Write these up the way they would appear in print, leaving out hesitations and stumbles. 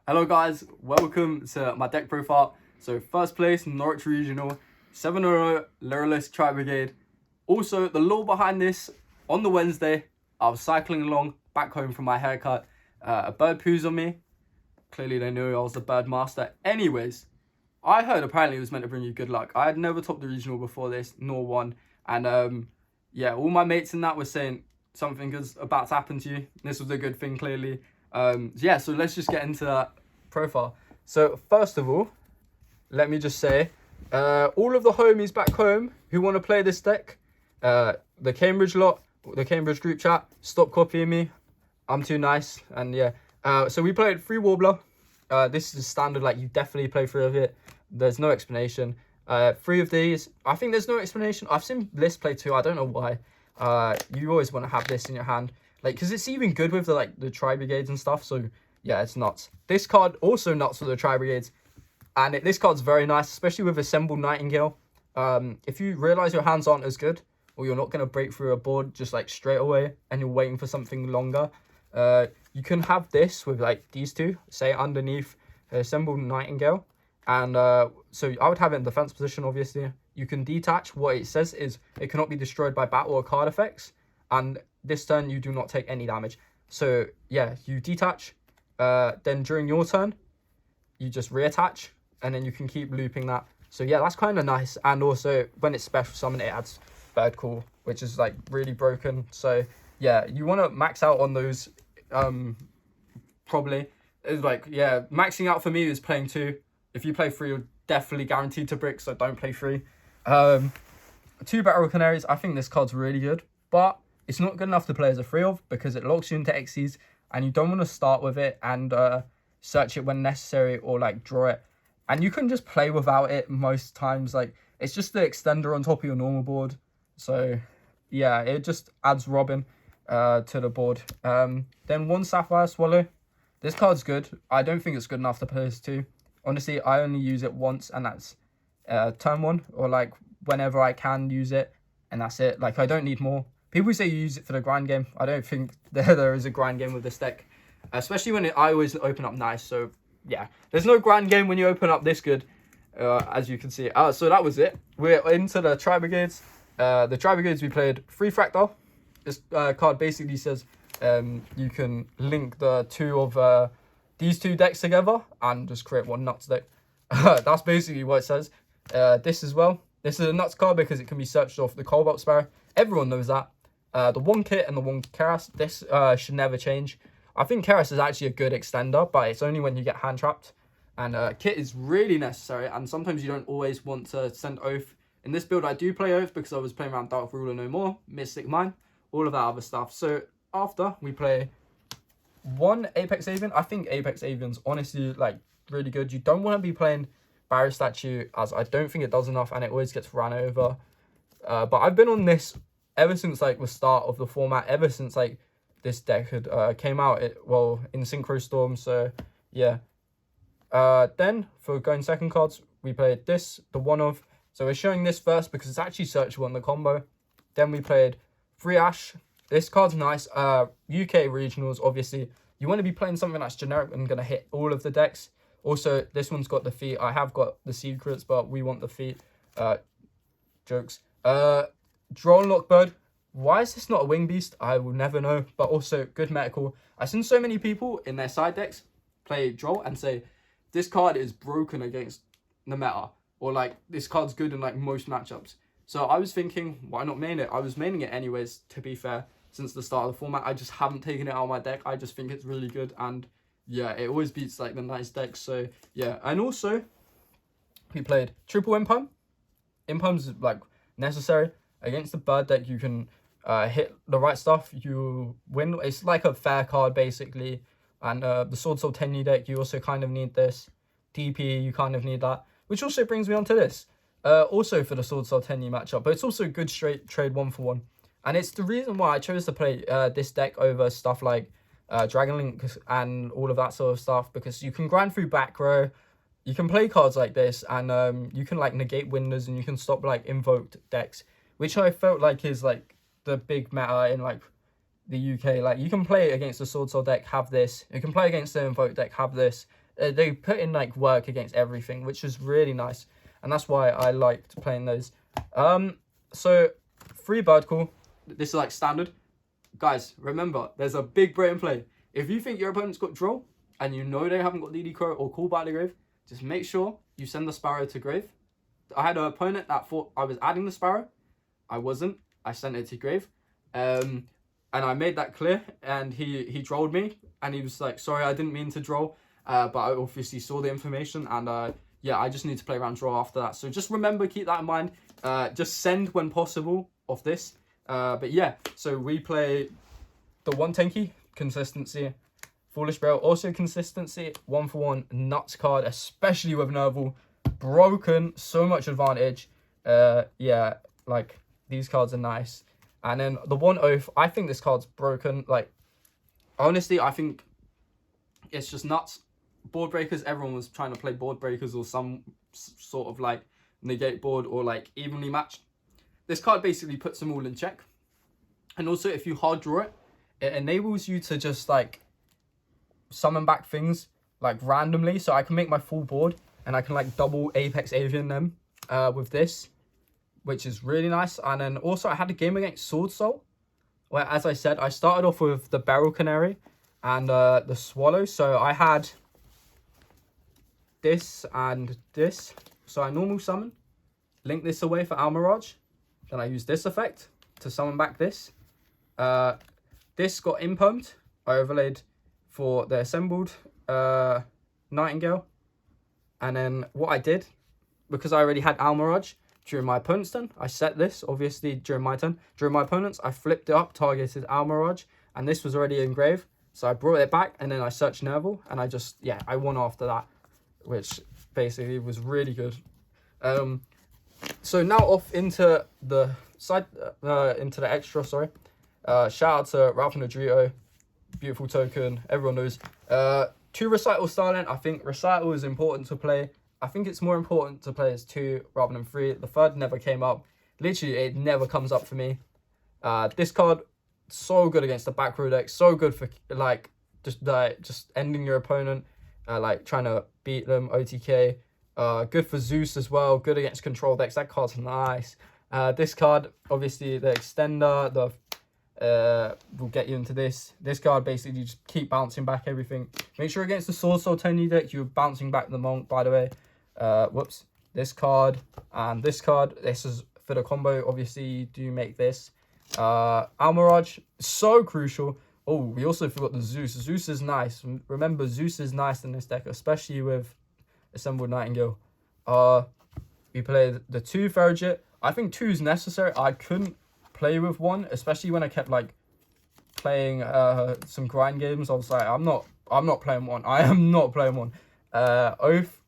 Hello guys, welcome to my deck profile. So first place, Norwich Regional, 7-0 LYRILUSC Tri-BRIGADE. Also, the lore behind this, on the Wednesday, I was cycling along back home from my haircut. A bird poos on me. Clearly they knew I was the bird master. Anyways, I heard apparently it was meant to bring you good luck. I had never topped the regional before this, nor won. And yeah, all my mates in that were saying something good's about to happen to you. This was a good thing, clearly. Yeah, so let's just get into that profile. So first of all, let me just say, all of the homies back home who want to play this deck, the Cambridge lot, the Cambridge group chat, stop copying me. I'm too nice. And yeah, so we played 3 Warbler. This is standard, like you definitely play 3 of it. There's no explanation. 3 of these, I think there's no explanation. I've seen Liz play 2, I don't know why. You always want to have this in your hand, like, because it's even good with the Tri-Brigades and stuff. So yeah, it's nuts. This card also nuts for the Tri-Brigades, and this card's very nice, especially with Assembled Nightingale. If you realize your hands aren't as good, or you're not going to break through a board just like straight away and you're waiting for something longer, you can have this with like these 2, say underneath Assembled Nightingale. And so I would have it in defense position, obviously. You can detach. What it says is it cannot be destroyed by battle or card effects, and this turn you do not take any damage. So yeah, you detach, then during your turn you just reattach, and then you can keep looping that. So yeah, that's kind of nice. And also when it's special summon, it adds Bird Call, which is like really broken. So yeah, you want to max out on those. Probably it's like, yeah, maxing out for me is playing 2. If you play 3, you're definitely guaranteed to brick, so don't play 3. 2 Battle Canaries, I think this card's really good, but it's not good enough to play as a 3 of, because it locks you into Xyz, and you don't want to start with it and search it when necessary, or like draw it. And you can just play without it most times. Like, it's just the extender on top of your normal board. So yeah, it just adds Robin to the board. Then 1 Sapphire Swallow. This card's good. I don't think it's good enough to play as 2. Honestly, I only use it once, and that's turn 1, or like whenever I can use it, and that's it. Like, I don't need more. People say you use it for the grind game. I don't think there is a grind game with this deck, especially when I always open up nice. So yeah, there's no grind game when you open up this good, as you can see. So that was it. We're into the Tri-Brigades. The Tri-Brigades, we played 3 Fractal. This card basically says you can link the 2 of these 2 decks together and just create 1 nuts deck. That's basically what it says. This as well. This is a nuts card because it can be searched off the Cobalt Sparrow. Everyone knows that. The 1 Kit and the 1 Keras, this should never change. I think Keras is actually a good extender, but it's only when you get hand trapped. And Kit is really necessary, and sometimes you don't always want to send Oath. In this build, I do play Oath because I was playing around Dark Ruler No More, Mystic Mine, all of that other stuff. So after, we play 1 Apex Avian. I think Apex Avian's honestly like really good. You don't want to be playing Barrier Statue, as I don't think it does enough, and it always gets ran over. But I've been on this ever since like the start of the format, ever since like this deck had came out, in Synchro Storm. So yeah. Then for going second cards, we played this, the 1 of. So we're showing this first because it's actually searchable on the combo. Then we played 3 Ash. This card's nice. UK regionals, obviously you want to be playing something that's generic and gonna hit all of the decks. Also, this one's got the feet. I have got the secrets, but we want the feet. Jokes. Drone Lockbird. Why is this not a Wing Beast? I will never know. But also, good medical. I've seen so many people in their side decks play Droll and say, this card is broken against the meta. Or like, this card's good in like most matchups. So I was thinking, why not main it? I was maining it anyways, to be fair, since the start of the format. I just haven't taken it out of my deck. I just think it's really good, and yeah, it always beats like the nice decks. So yeah, and also we played triple Impalm. Impalm's like necessary against the bird deck. You can hit the right stuff, you win. It's like a fair card basically. And the Swordsoul Tenyu deck, you also kind of need this. DP, you kind of need that, which also brings me on to this. Also for the Swordsoul Tenyu matchup, but it's also a good straight trade 1-for-1. And it's the reason why I chose to play this deck over stuff like Dragon Link and all of that sort of stuff, because you can grind through back row, you can play cards like this, and you can like negate winders, and you can stop like invoked decks, which I felt like is like the big meta in like the UK. Like, you can play against the Swordsoul deck, have this. You can play against the Invoked deck, have this. They put in like work against everything, which is really nice, and that's why I liked playing those. So 3 bird call. This is like standard. Guys, remember, there's a big brain play. If you think your opponent's got draw and you know they haven't got DD Crow or Call by the Grave, just make sure you send the Sparrow to Grave. I had an opponent that thought I was adding the Sparrow. I wasn't. I sent it to Grave. And I made that clear, and he trolled me, and he was like, sorry, I didn't mean to draw, but I obviously saw the information, and yeah, I just need to play around draw after that. So just remember, keep that in mind. Just send when possible of this. But yeah, so we play the 110 key, consistency, Foolish Burial, also consistency, 1-for-1 nuts card, especially with Nerval, broken, so much advantage. Yeah, like these cards are nice. And then the 1 Oath, I think this card's broken. Like, honestly, I think it's just nuts. Board breakers, everyone was trying to play board breakers or some sort of like negate board or like evenly matched. This card basically puts them all in check. And also, if you hard draw it, it enables you to just like summon back things like randomly. So I can make my full board and I can like double Apex Avian them with this, which is really nice. And then also I had a game against Swordsoul, where, as I said, I started off with the Beryl Canary and the Swallow. So I had this and this. So I normal summon, link this away for Almirage. Then I use this effect to summon back this. This got impermed. I overlaid for the assembled Nightingale. And then what I did, because I already had Almirage during my opponent's turn, I set this, obviously, during my turn. During my opponent's, I flipped it up, targeted Almirage, and this was already engraved. So I brought it back, and then I searched Nerval, and I just, yeah, I won after that, which basically was really good. So now off into the side, into the extra, sorry. Shout out to Ralph and Adrito, beautiful token, everyone knows. 2 Recital Starling. I think Recital is important to play. I think it's more important to play as 2 rather than 3. The 3rd never came up. Literally, it never comes up for me. This card, so good against the back row deck. So good for like just ending your opponent, like trying to beat them. OTK. Good for Zeus as well. Good against control decks. That card's nice. This card, obviously, the extender, the will get you into this. This card basically just keep bouncing back everything. Make sure against the Swordsoul Tony deck, you're bouncing back the Monk, by the way. Whoops. This card and this card. This is for the combo. Obviously, do make this. Almirage, so crucial. Oh, we also forgot the Zeus. Zeus is nice. Remember, Zeus is nice in this deck, especially with Assembled Nightingale. We played the 2 Ferrigit. I think 2 is necessary. I couldn't play with 1, especially when I kept like playing some grind games. I was like, I'm not playing 1. I am not playing 1.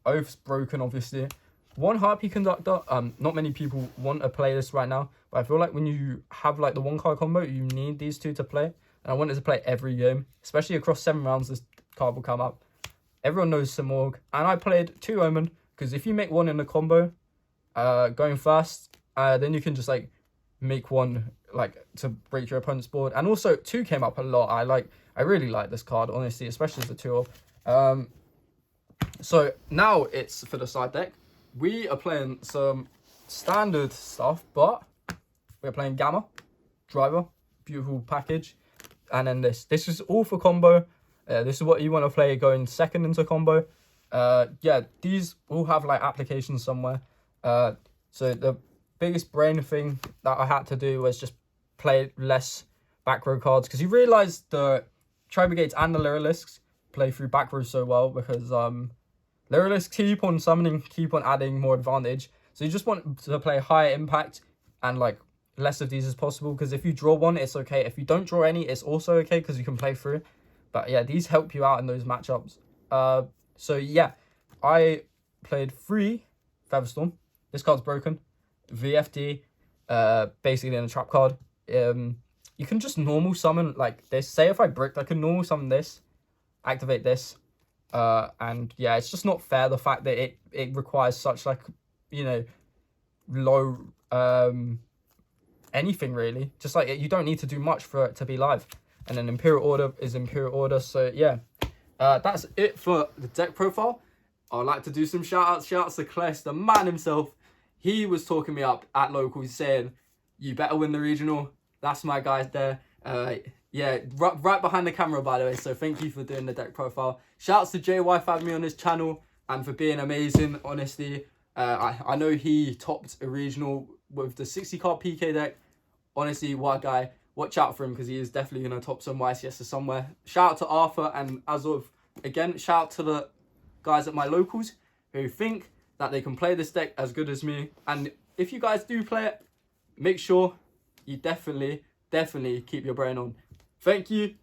Oath's broken, obviously. 1 Harpy Conductor. Not many people want to play this right now, but I feel like when you have like the 1 card combo, you need these 2 to play. And I wanted to play every game, especially across 7 rounds. This card will come up. Everyone knows Simorg, and I played 2 Omen because if you make 1 in the combo, going first, then you can just like make 1 like to break your opponent's board. And also 2 came up a lot. I really like this card, honestly, especially as a 2-of. So now it's for the side deck. We are playing some standard stuff, but we're playing Gamma, Driver, beautiful package. And then this is all for combo. This is what you want to play going second into combo. Yeah, these all have like applications somewhere. So the biggest brain thing that I had to do was just play less back row cards, because you realize the Tri-Brigades and the Lyriluscs play through back row so well, because Lyriluscs keep on summoning, keep on adding more advantage. So you just want to play higher impact and like less of these as possible, because if you draw 1, it's okay. If you don't draw any, it's also okay, because you can play through. But yeah, these help you out in those matchups. So yeah, I played 3 Featherstorm. This card's broken. VFD, basically in a trap card. You can just normal summon like this. Say if I bricked, I can normal summon this, activate this. And yeah, it's just not fair, the fact that it requires such like, you know, low anything really. Just like you don't need to do much for it to be live. And then Imperial Order is Imperial Order. So yeah, That's it for the deck profile. I'd like to do some shout outs. Shout outs to Kless, the man himself. He was talking me up at locals saying, you better win the regional. That's my guys there. Yeah, right behind the camera, by the way. So thank you for doing the deck profile. Shout outs to JY for having me on his channel and for being amazing, honestly. I know he topped a regional with the 60 card PK deck. Honestly, what a guy. Watch out for him because he is definitely going to top some YCS somewhere. Shout out to Arthur, and as of, again, shout out to the guys at my locals who think that they can play this deck as good as me. And if you guys do play it, make sure you definitely keep your brain on. Thank you.